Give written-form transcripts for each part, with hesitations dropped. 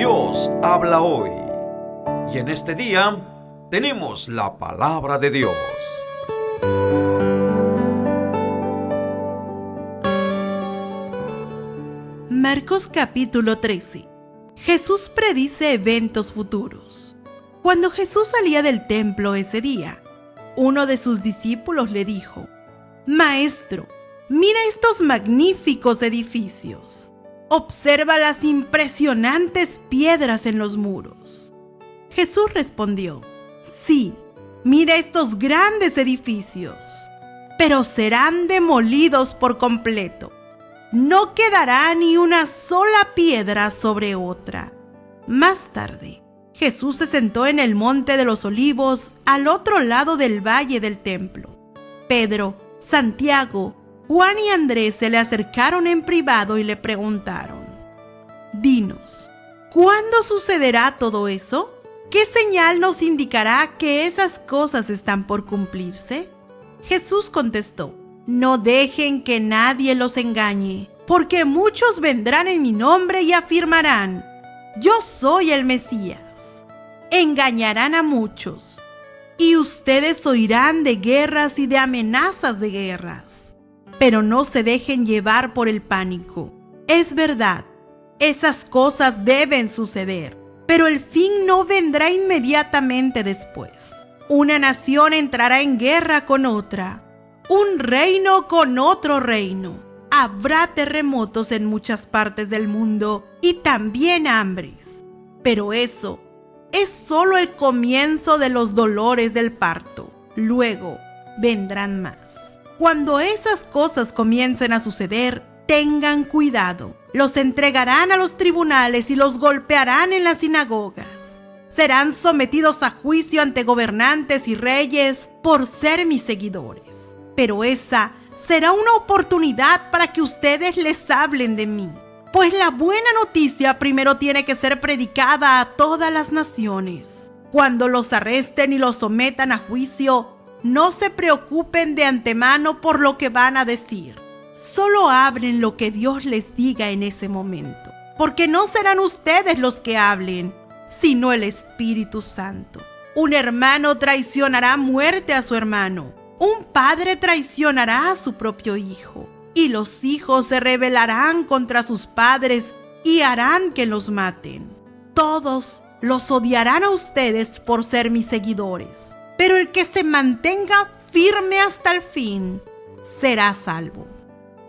Dios habla hoy. Y en este día tenemos la palabra de Dios. Marcos capítulo 13. Jesús predice eventos futuros. Cuando Jesús salía del templo ese día, uno de sus discípulos le dijo: Maestro, mira estos magníficos edificios. Observa las impresionantes piedras en los muros. Jesús respondió: Sí, mira estos grandes edificios, pero serán demolidos por completo. No quedará ni una sola piedra sobre otra. Más tarde, Jesús se sentó en el monte de los Olivos, al otro lado del valle del templo. Pedro, Santiago, Juan y Andrés se le acercaron en privado y le preguntaron: Dinos, ¿cuándo sucederá todo eso? ¿Qué señal nos indicará que esas cosas están por cumplirse? Jesús contestó: No dejen que nadie los engañe, porque muchos vendrán en mi nombre y afirmarán: Yo soy el Mesías. Engañarán a muchos, y ustedes oirán de guerras y de amenazas de guerras. Pero no se dejen llevar por el pánico. Es verdad, esas cosas deben suceder, pero el fin no vendrá inmediatamente después. Una nación entrará en guerra con otra, un reino con otro reino. Habrá terremotos en muchas partes del mundo y también hambres. Pero eso es solo el comienzo de los dolores del parto. Luego vendrán más. Cuando esas cosas comiencen a suceder, tengan cuidado. Los entregarán a los tribunales y los golpearán en las sinagogas. Serán sometidos a juicio ante gobernantes y reyes por ser mis seguidores. Pero esa será una oportunidad para que ustedes les hablen de mí. Pues la buena noticia primero tiene que ser predicada a todas las naciones. Cuando los arresten y los sometan a juicio, no se preocupen de antemano por lo que van a decir. Solo hablen lo que Dios les diga en ese momento, porque no serán ustedes los que hablen, sino el Espíritu Santo. Un hermano traicionará a muerte a su hermano. Un padre traicionará a su propio hijo. Y los hijos se rebelarán contra sus padres y harán que los maten. Todos los odiarán a ustedes por ser mis seguidores, pero el que se mantenga firme hasta el fin será salvo.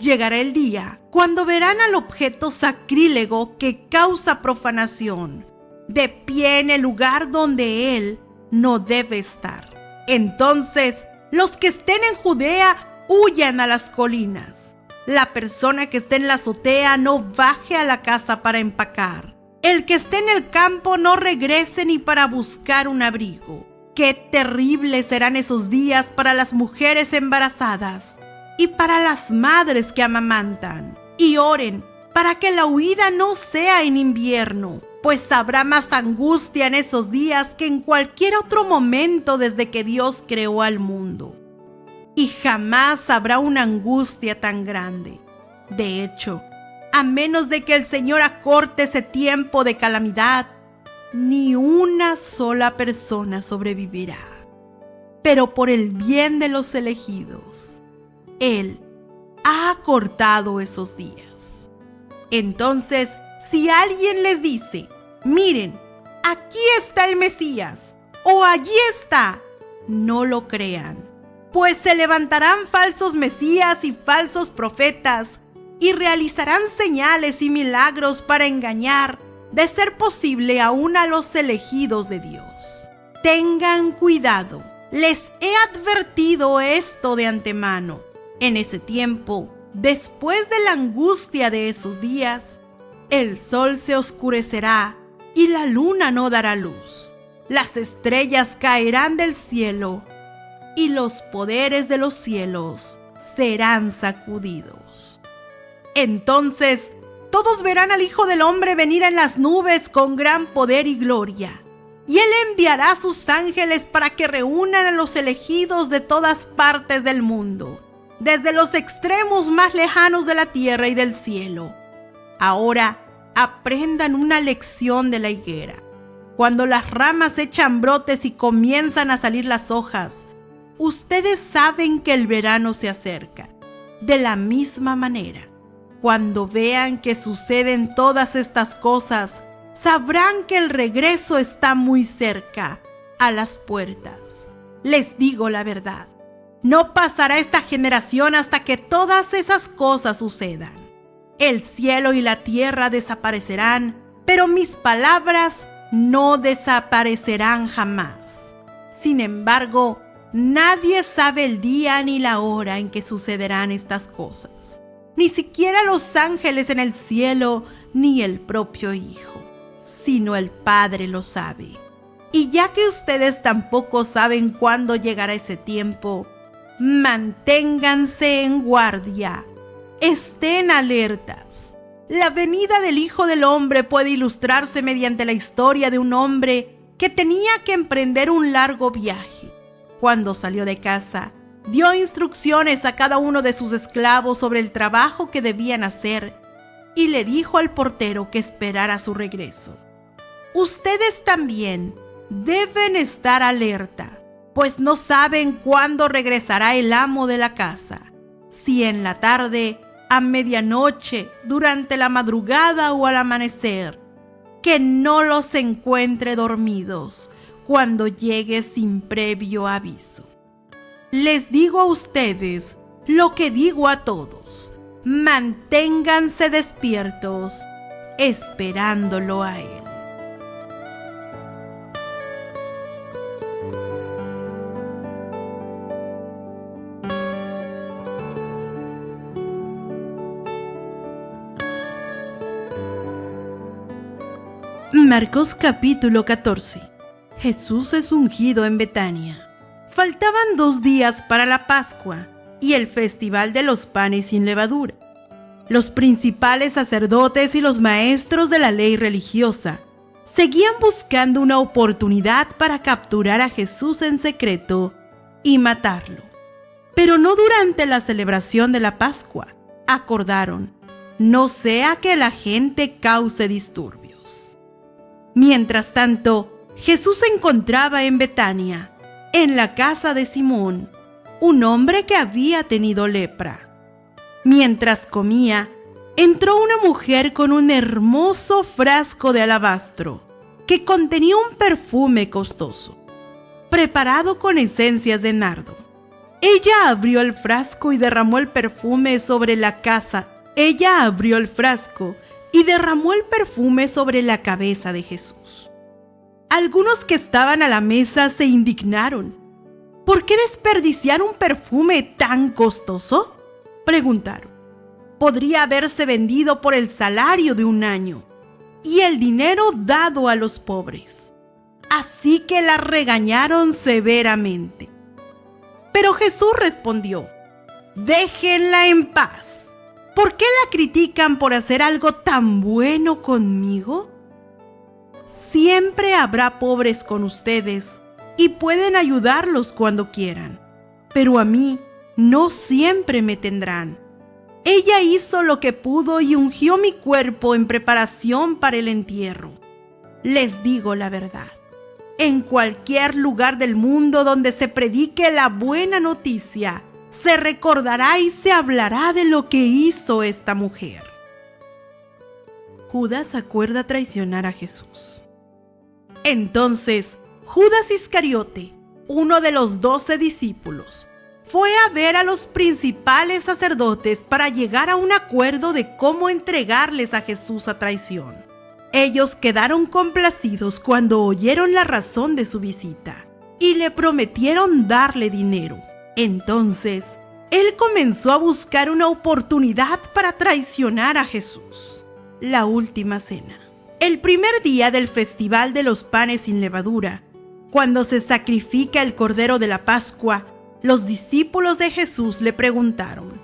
Llegará el día cuando verán al objeto sacrílego que causa profanación, de pie en el lugar donde él no debe estar. Entonces, los que estén en Judea huyan a las colinas. La persona que esté en la azotea no baje a la casa para empacar. El que esté en el campo no regrese ni para buscar un abrigo. Qué terribles serán esos días para las mujeres embarazadas y para las madres que amamantan. Y oren para que la huida no sea en invierno, pues habrá más angustia en esos días que en cualquier otro momento desde que Dios creó al mundo. Y jamás habrá una angustia tan grande. De hecho, a menos de que el Señor acorte ese tiempo de calamidad, ni una sola persona sobrevivirá. Pero por el bien de los elegidos, Él ha acortado esos días. Entonces, si alguien les dice: Miren, aquí está el Mesías, o allí está, no lo crean. Pues se levantarán falsos mesías y falsos profetas y realizarán señales y milagros para engañar, de ser posible, aún a los elegidos de Dios. Tengan cuidado, les he advertido esto de antemano. En ese tiempo, después de la angustia de esos días, el sol se oscurecerá y la luna no dará luz. Las estrellas caerán del cielo y los poderes de los cielos serán sacudidos. Entonces todos verán al Hijo del Hombre venir en las nubes con gran poder y gloria. Y Él enviará a sus ángeles para que reúnan a los elegidos de todas partes del mundo, desde los extremos más lejanos de la tierra y del cielo. Ahora aprendan una lección de la higuera. Cuando las ramas echan brotes y comienzan a salir las hojas, ustedes saben que el verano se acerca. De la misma manera, cuando vean que suceden todas estas cosas, sabrán que el regreso está muy cerca, a las puertas. Les digo la verdad, no pasará esta generación hasta que todas esas cosas sucedan. El cielo y la tierra desaparecerán, pero mis palabras no desaparecerán jamás. Sin embargo, nadie sabe el día ni la hora en que sucederán estas cosas. Ni siquiera los ángeles en el cielo, ni el propio Hijo, sino el Padre lo sabe. Y ya que ustedes tampoco saben cuándo llegará ese tiempo, manténganse en guardia. Estén alertas. La venida del Hijo del Hombre puede ilustrarse mediante la historia de un hombre que tenía que emprender un largo viaje. Cuando salió de casa, dio instrucciones a cada uno de sus esclavos sobre el trabajo que debían hacer y le dijo al portero que esperara su regreso. Ustedes también deben estar alerta, pues no saben cuándo regresará el amo de la casa, si en la tarde, a medianoche, durante la madrugada o al amanecer. Que no los encuentre dormidos cuando llegue sin previo aviso. Les digo a ustedes lo que digo a todos: manténganse despiertos, esperándolo a Él. Marcos capítulo 14. Jesús es ungido en Betania. Faltaban 2 días para la Pascua y el festival de los panes sin levadura. Los principales sacerdotes y los maestros de la ley religiosa seguían buscando una oportunidad para capturar a Jesús en secreto y matarlo. Pero no durante la celebración de la Pascua. Acordaron, no sea que la gente cause disturbios. Mientras tanto, Jesús se encontraba en Betania, en la casa de Simón, un hombre que había tenido lepra. Mientras comía, entró una mujer con un hermoso frasco de alabastro que contenía un perfume costoso, preparado con esencias de nardo. Ella abrió el frasco y derramó el perfume sobre la cabeza de Jesús. Algunos que estaban a la mesa se indignaron. ¿Por qué desperdiciar un perfume tan costoso?, preguntaron. Podría haberse vendido por el salario de un año y el dinero dado a los pobres. Así que la regañaron severamente. Pero Jesús respondió: déjenla en paz. ¿Por qué la critican por hacer algo tan bueno conmigo? Siempre habrá pobres con ustedes y pueden ayudarlos cuando quieran, pero a mí no siempre me tendrán. Ella hizo lo que pudo y ungió mi cuerpo en preparación para el entierro. Les digo la verdad, en cualquier lugar del mundo donde se predique la buena noticia, se recordará y se hablará de lo que hizo esta mujer. Judas acuerda traicionar a Jesús. Entonces, Judas Iscariote, uno de los 12 discípulos, fue a ver a los principales sacerdotes para llegar a un acuerdo de cómo entregarles a Jesús a traición. Ellos quedaron complacidos cuando oyeron la razón de su visita y le prometieron darle dinero. Entonces, él comenzó a buscar una oportunidad para traicionar a Jesús. La última cena. El primer día del festival de los panes sin levadura, cuando se sacrifica el cordero de la Pascua, los discípulos de Jesús le preguntaron: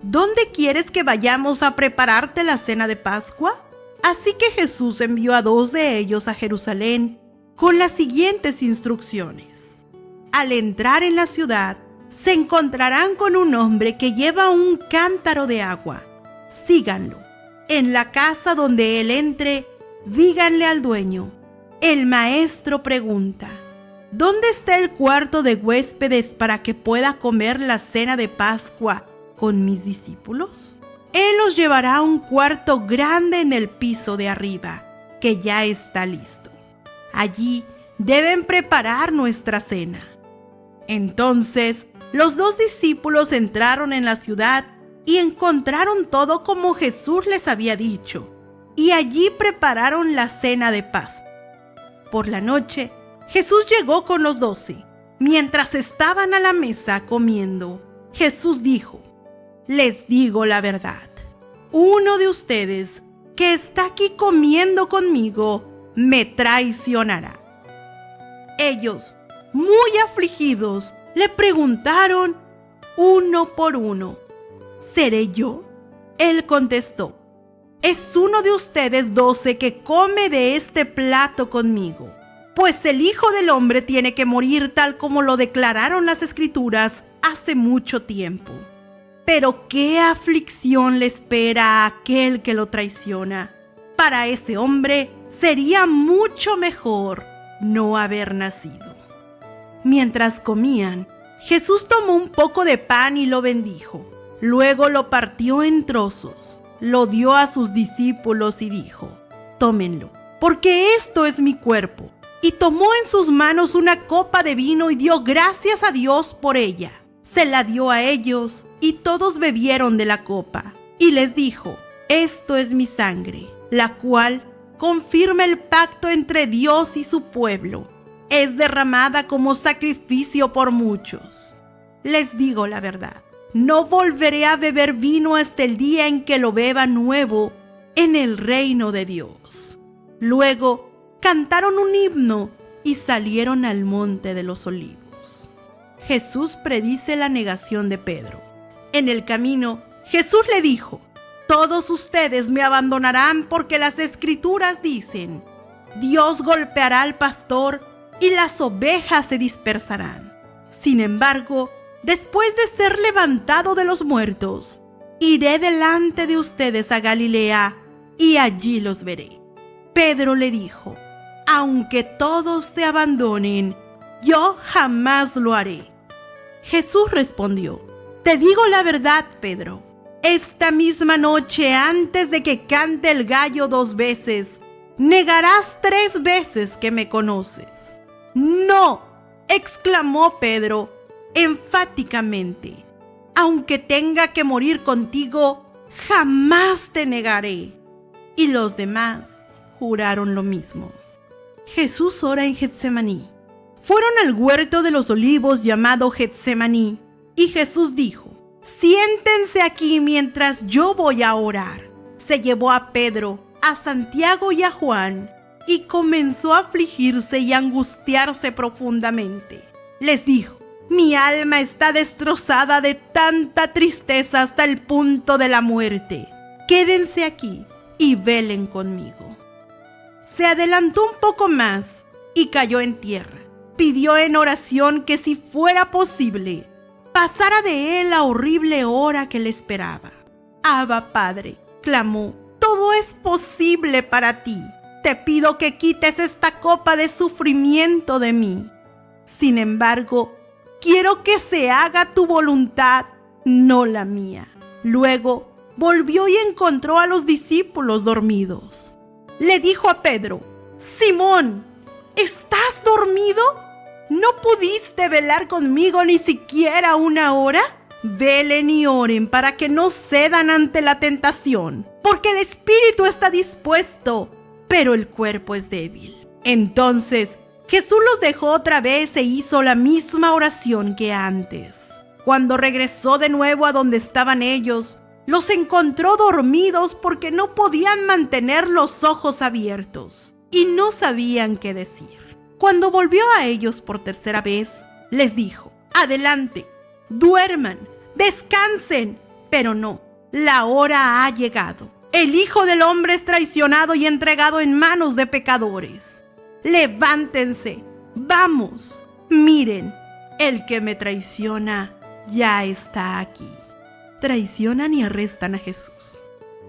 ¿dónde quieres que vayamos a prepararte la cena de Pascua? Así que Jesús envió a 2 de ellos a Jerusalén con las siguientes instrucciones: al entrar en la ciudad, se encontrarán con un hombre que lleva un cántaro de agua. Síganlo. En la casa donde él entre, díganle al dueño: el maestro pregunta, ¿dónde está el cuarto de huéspedes para que pueda comer la cena de Pascua con mis discípulos? Él los llevará a un cuarto grande en el piso de arriba, que ya está listo. Allí deben preparar nuestra cena. Entonces, los 2 discípulos entraron en la ciudad y encontraron todo como Jesús les había dicho, y allí prepararon la cena de Pascua. Por la noche, Jesús llegó con los 12. Mientras estaban a la mesa comiendo, Jesús dijo: les digo la verdad, uno de ustedes que está aquí comiendo conmigo me traicionará. Ellos, muy afligidos, le preguntaron uno por uno: ¿seré yo? Él contestó: es uno de ustedes 12 que come de este plato conmigo. Pues el Hijo del Hombre tiene que morir tal como lo declararon las Escrituras hace mucho tiempo. Pero qué aflicción le espera a aquel que lo traiciona. Para ese hombre sería mucho mejor no haber nacido. Mientras comían, Jesús tomó un poco de pan y lo bendijo. Luego lo partió en trozos, lo dio a sus discípulos y dijo: tómenlo, porque esto es mi cuerpo. Y tomó en sus manos una copa de vino y dio gracias a Dios por ella. Se la dio a ellos y todos bebieron de la copa. Y les dijo: esto es mi sangre, la cual confirma el pacto entre Dios y su pueblo. Es derramada como sacrificio por muchos. Les digo la verdad, no volveré a beber vino hasta el día en que lo beba nuevo en el reino de Dios. Luego cantaron un himno y salieron al monte de los Olivos. Jesús predice la negación de Pedro. En el camino, Jesús le dijo: todos ustedes me abandonarán porque las Escrituras dicen: Dios golpeará al pastor y las ovejas se dispersarán. Sin embargo, después de ser levantado de los muertos, iré delante de ustedes a Galilea y allí los veré. Pedro le dijo: aunque todos te abandonen, yo jamás lo haré. Jesús respondió: te digo la verdad, Pedro, esta misma noche, antes de que cante el gallo 2 veces, negarás 3 veces que me conoces. No, exclamó Pedro enfáticamente, aunque tenga que morir contigo, jamás te negaré. Y los demás juraron lo mismo. Jesús ora en Getsemaní. Fueron al huerto de los olivos llamado Getsemaní, y Jesús dijo: siéntense aquí mientras yo voy a orar. Se llevó a Pedro, a Santiago y a Juan, y comenzó a afligirse y angustiarse profundamente. Les dijo: mi alma está destrozada de tanta tristeza hasta el punto de la muerte. Quédense aquí y velen conmigo. Se adelantó un poco más y cayó en tierra. Pidió en oración que, si fuera posible, pasara de él la horrible hora que le esperaba. Abba, Padre, clamó, todo es posible para ti. Te pido que quites esta copa de sufrimiento de mí. Sin embargo, quiero que se haga tu voluntad, no la mía. Luego volvió y encontró a los discípulos dormidos. Le dijo a Pedro: Simón, ¿estás dormido? ¿No pudiste velar conmigo ni siquiera 1 hora? Velen y oren para que no cedan ante la tentación, porque el espíritu está dispuesto, pero el cuerpo es débil. Entonces Jesús los dejó otra vez e hizo la misma oración que antes. Cuando regresó de nuevo a donde estaban ellos, los encontró dormidos porque no podían mantener los ojos abiertos y no sabían qué decir. Cuando volvió a ellos por 3ª vez, les dijo: adelante, duerman, descansen. Pero no, la hora ha llegado. El Hijo del Hombre es traicionado y entregado en manos de pecadores. Levántense, vamos, miren, el que me traiciona ya está aquí. Traicionan y arrestan a Jesús.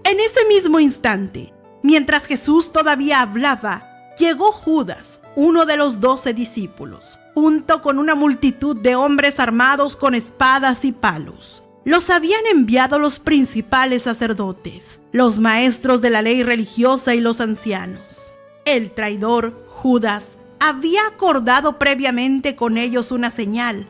En ese mismo instante, mientras Jesús todavía hablaba, llegó Judas, uno de los 12 discípulos, junto con una multitud de hombres armados con espadas y palos. Los habían enviado los principales sacerdotes, los maestros de la ley religiosa y los ancianos. El traidor, Judas, había acordado previamente con ellos una señal.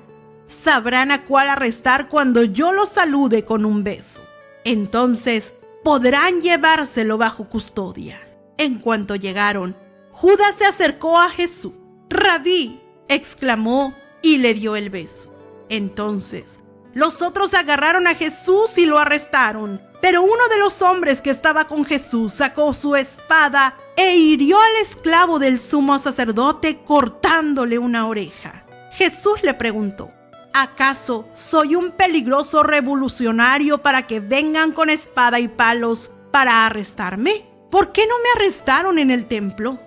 Sabrán a cuál arrestar cuando yo los salude con un beso. Entonces podrán llevárselo bajo custodia. En cuanto llegaron, Judas se acercó a Jesús. «Rabí», exclamó, y le dio el beso. Entonces los otros agarraron a Jesús y lo arrestaron. Pero uno de los hombres que estaba con Jesús sacó su espada e hirió al esclavo del sumo sacerdote cortándole una oreja. Jesús le preguntó: ¿acaso soy un peligroso revolucionario para que vengan con espada y palos para arrestarme? ¿Por qué no me arrestaron en el templo?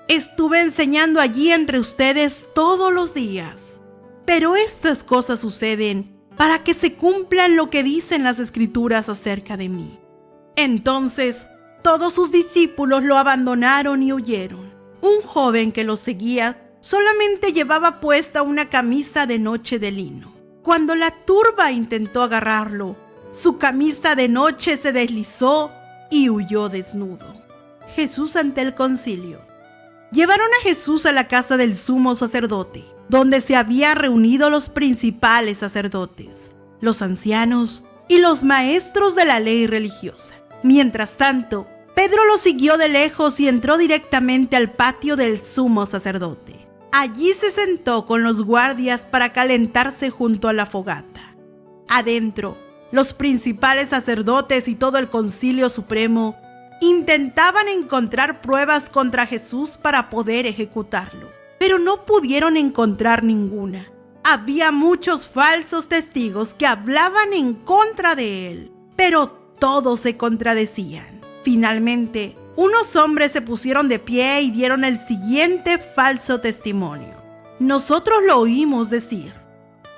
Estuve enseñando allí entre ustedes todos los días. Pero estas cosas suceden para que se cumplan lo que dicen las Escrituras acerca de mí. Entonces todos sus discípulos lo abandonaron y huyeron. Un joven que los seguía solamente llevaba puesta una camisa de noche de lino. Cuando la turba intentó agarrarlo, su camisa de noche se deslizó y huyó desnudo. Jesús ante el concilio. Llevaron a Jesús a la casa del sumo sacerdote, donde se habían reunido los principales sacerdotes, los ancianos y los maestros de la ley religiosa. Mientras tanto, Pedro lo siguió de lejos y entró directamente al patio del sumo sacerdote. Allí se sentó con los guardias para calentarse junto a la fogata. Adentro, los principales sacerdotes y todo el concilio supremo intentaban encontrar pruebas contra Jesús para poder ejecutarlo, pero no pudieron encontrar ninguna. Había muchos falsos testigos que hablaban en contra de él, pero todos se contradecían. Finalmente, unos hombres se pusieron de pie y dieron el siguiente falso testimonio. Nosotros lo oímos decir: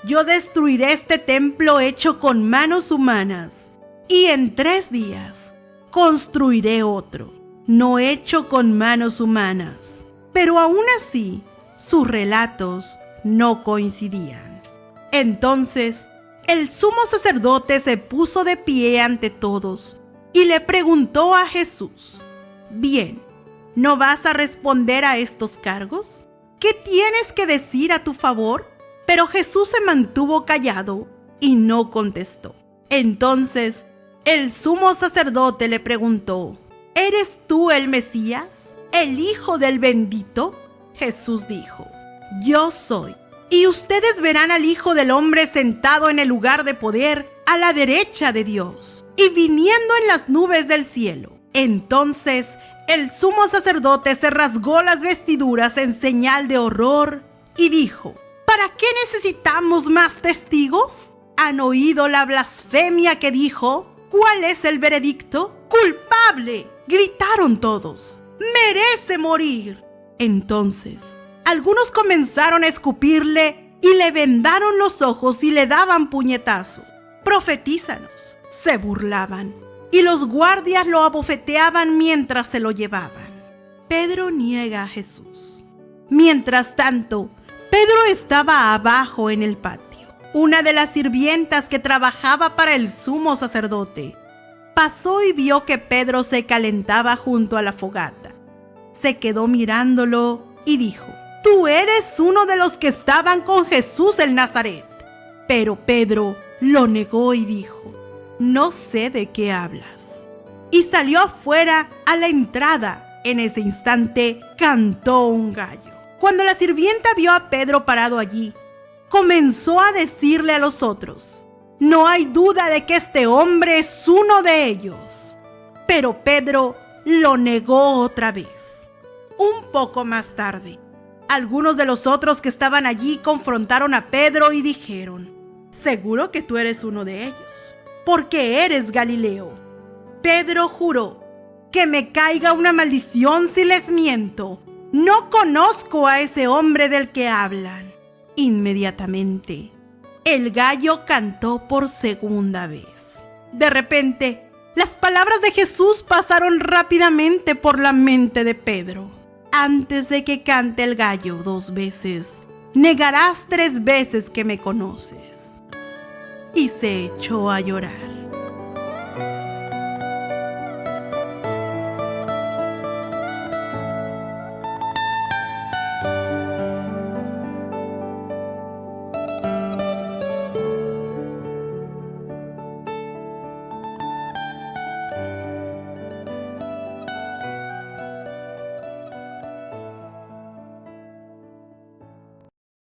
yo destruiré este templo hecho con manos humanas, y en 3 días construiré otro, no hecho con manos humanas. Pero aún así, sus relatos no coincidían. Entonces, el sumo sacerdote se puso de pie ante todos y le preguntó a Jesús: «Bien, ¿no vas a responder a estos cargos? ¿Qué tienes que decir a tu favor?» Pero Jesús se mantuvo callado y no contestó. Entonces, el sumo sacerdote le preguntó: ¿eres tú el Mesías, el Hijo del Bendito? Jesús dijo: yo soy. Y ustedes verán al Hijo del Hombre sentado en el lugar de poder a la derecha de Dios y viniendo en las nubes del cielo. Entonces el sumo sacerdote se rasgó las vestiduras en señal de horror y dijo: ¿para qué necesitamos más testigos? ¿Han oído la blasfemia que dijo? ¿Cuál es el veredicto? ¡Culpable!, gritaron todos. ¡Merece morir! Entonces algunos comenzaron a escupirle y le vendaron los ojos y le daban puñetazo. «Profetízanos», se burlaban, y los guardias lo abofeteaban mientras se lo llevaban. Pedro niega a Jesús. Mientras tanto, Pedro estaba abajo en el patio. Una de las sirvientas que trabajaba para el sumo sacerdote pasó y vio que Pedro se calentaba junto a la fogata. Se quedó mirándolo y dijo: «Tú eres uno de los que estaban con Jesús el Nazaret». Pero Pedro lo negó y dijo: «No sé de qué hablas». Y salió afuera a la entrada. En ese instante cantó un gallo. Cuando la sirvienta vio a Pedro parado allí, comenzó a decirle a los otros: «No hay duda de que este hombre es uno de ellos». Pero Pedro lo negó otra vez. Un poco más tarde, algunos de los otros que estaban allí confrontaron a Pedro y dijeron: «Seguro que tú eres uno de ellos, porque eres Galileo». Pedro juró: «Que me caiga una maldición si les miento. No conozco a ese hombre del que hablan». Inmediatamente, el gallo cantó por segunda vez. De repente, Las palabras de Jesús pasaron rápidamente por la mente de Pedro. Antes de que cante el gallo 2 veces, negarás 3 veces que me conoces. Y se echó a llorar.